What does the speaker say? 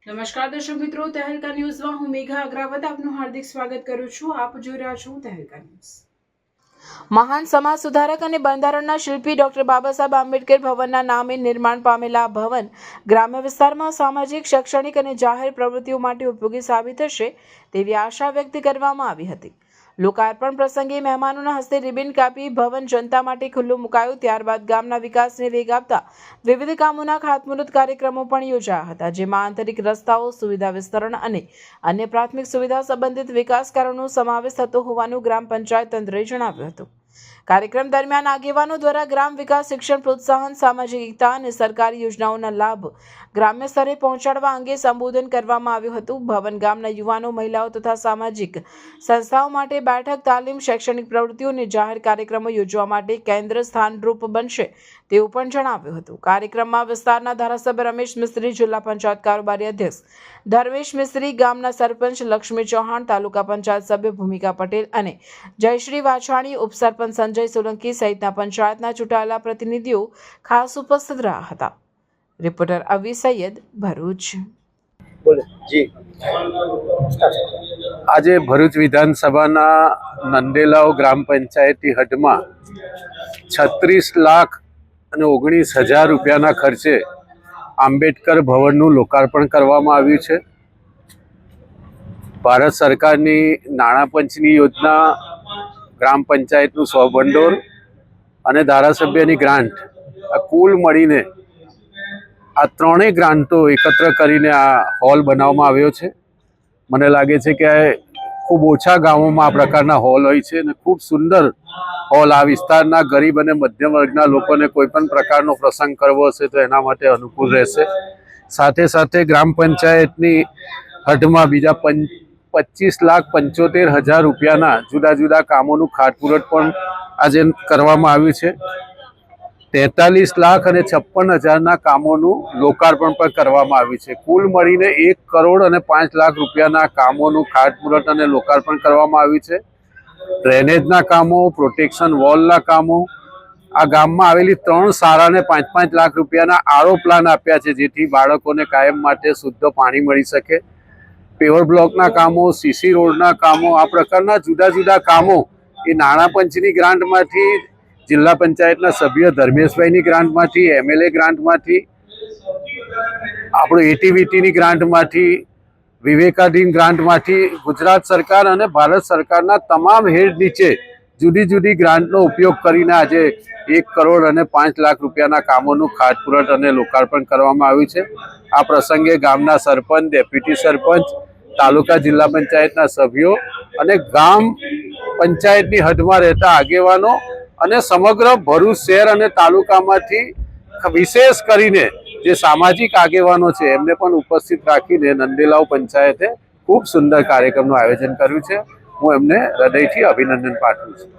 નમસ્કાર દર્શક મિત્રો, તહેલકા ન્યૂઝમાં હું મેઘા અગ્રવાલ આપનું હાર્દિક સ્વાગત કરું છું. આપ જોઈ રહ્યા છો તહેલકા ન્યૂઝ. મહાન સમાજ સુધારક અને બંધારણના શિલ્પી ડોક્ટર બાબા સાહેબ આંબેડકર ભવનના નામે નિર્માણ પામેલા આ ભવન ગ્રામ્ય વિસ્તારમાં સામાજિક, શૈક્ષણિક અને જાહેર પ્રવૃત્તિઓ માટે ઉપયોગી સાબિત થશે તેવી આશા વ્યક્ત કરવામાં આવી હતી. લોકાર્પણ પ્રસંગે મહેમાનોના હસ્તે રિબિન કાપી ભવન જનતા માટે ખુલ્લું મુકાયું. ત્યારબાદ ગામના વિકાસને વેગ આપતા વિવિધ કામોના ખાતમુહૂર્ત કાર્યક્રમો પણ યોજાયા હતા, જેમાં આંતરિક રસ્તાઓ, સુવિધા વિસ્તરણ અને અન્ય પ્રાથમિક સુવિધા સંબંધિત વિકાસ કાર્યોનો સમાવેશ થતો હોવાનું ગ્રામ પંચાયત તંત્રએ જણાવ્યું હતું. કાર્યક્રમ દરમિયાન આગેવાનો દ્વારા ગ્રામ વિકાસ, શિક્ષણ પ્રોત્સાહન, સામાજિક એકતા અને સરકારી યોજનાઓના લાભ ગ્રામ્ય સ્તરે પહોંચાડવા અંગે સંબોધન કરવામાં આવ્યું હતું. ભવન ગામના યુવાનો, મહિલાઓ તથા સામાજિક સંસ્થાઓ માટે બેઠક, તાલીમ, શૈક્ષણિક પ્રવૃત્તિઓ અને જાહેર કાર્યક્રમો યોજવા માટે કેન્દ્ર સ્થાનરૂપ બનશે તેવું પણ જણાવ્યું હતું. કાર્યક્રમમાં વિસ્તારના ધારાસભ્ય રમેશ મિસ્ત્રી, જિલ્લા પંચાયત કારોબારી અધ્યક્ષ ધર્મેશ મિસ્ત્રી, ગામના સરપંચ લક્ષ્મી ચૌહાણ, તાલુકા પંચાયત સભ્ય ભૂમિકા પટેલ અને જયશ્રી વાછાણી, ઉપસરપંચ સંજય સોલંકી સહિતના પંચાયતના ચૂંટાયેલા પ્રતિનિધિઓ ખાસ ઉપસ્થિત રહ્યા હતા. રિપોર્ટર અવી સૈયદ, ભરૂચ. આજે ભરૂચ વિધાનસભાના નંદેલાવ ગ્રામ પંચાયતની હદમાં 36,19,000 રૂપિયાના ખર્ચે આંબેડકર ભવનનું લોકાર્પણ કરવામાં આવ્યું છે. ભારત સરકારની નાણાં પંચની યોજના, ગ્રામ પંચાયતનું સ્વભંડોળ અને ધારાસભ્યની ગ્રાન્ટ, આ કુલ મળીને આ ત્રણેય ગ્રાન્ટો એકત્ર કરીને આ હોલ બનાવવામાં આવ્યો છે. મને લાગે છે કે ખૂબ ઓછા ગામોમાં આ પ્રકારના હોલ હોય છે અને ખૂબ સુંદર હોલ આ વિસ્તારના ગરીબ અને મધ્યમ વર્ગના લોકોને કોઈ પણ પ્રકારનો પ્રસંગ કરવો હશે તો એના માટે અનુકૂળ રહેશે. સાથે સાથે ગ્રામ પંચાયતની હદમાં બીજા 25,75,000 રૂપિયાના જુદા જુદા કામોનું ખાતમુહૂર્ત પણ આજે કરવામાં આવ્યું છે. 43,56,000 કામોનું લોકાર્પણ પણ કરવામાં આવ્યું છે. કુલ મળીને 1,05,00,000 રૂપિયાના કામોનું ખાતમુહૂર્ત અને લોકાર્પણ કરવામાં આવ્યું છે. ડ્રેનેજના કામો, પ્રોટેક્શન વોલના કામો, આ ગામમાં આવેલી 3 શાળાને 5-5 લાખ રૂપિયાના આરો પ્લાન આપ્યા છે, જેથી બાળકોને કાયમ માટે શુદ્ધ પાણી મળી શકે. પેવર બ્લોકના કામો, સીસી રોડના કામો, આ પ્રકારના જુદા જુદા કામો એ નાણાં પંચની ગ્રાન્ટમાંથી, જિલ્લા પંચાયતના સભ્ય ધર્મેશભાઈની ગ્રાન્ટમાંથી, MLA ગ્રાન્ટમાંથી, આપણું એટીવીટીની ગ્રાન્ટમાંથી, વિવેકાધીન ગ્રાન્ટમાંથી, ગુજરાત સરકાર અને ભારત સરકારના તમામ હેડ નીચે જુદી જુદી ગ્રાન્ટનો ઉપયોગ કરીને આજે 1,05,00,000 રૂપિયાના કામોનું ખાતમુહૂર્ત અને લોકાર્પણ કરવામાં આવ્યું છે. આ પ્રસંગે ગામના સરપંચ, ડેપ્યુટી સરપંચ, તાલુકા જિલ્લા પંચાયતના સભ્યો અને ગામ પંચાયતની હદમાં રહેતા આગેવાનો અને સમગ્ર ભરૂચ શહેર અને તાલુકામાંથી વિશેષ કરીને જે સામાજિક આગેવાનો છે એમને પણ ઉપસ્થિત રાખીને નંદેલાવ પંચાયતે ખૂબ સુંદર કાર્યક્રમનું આયોજન કર્યું છે. હું એમને હૃદયથી અભિનંદન પાઠવું છું.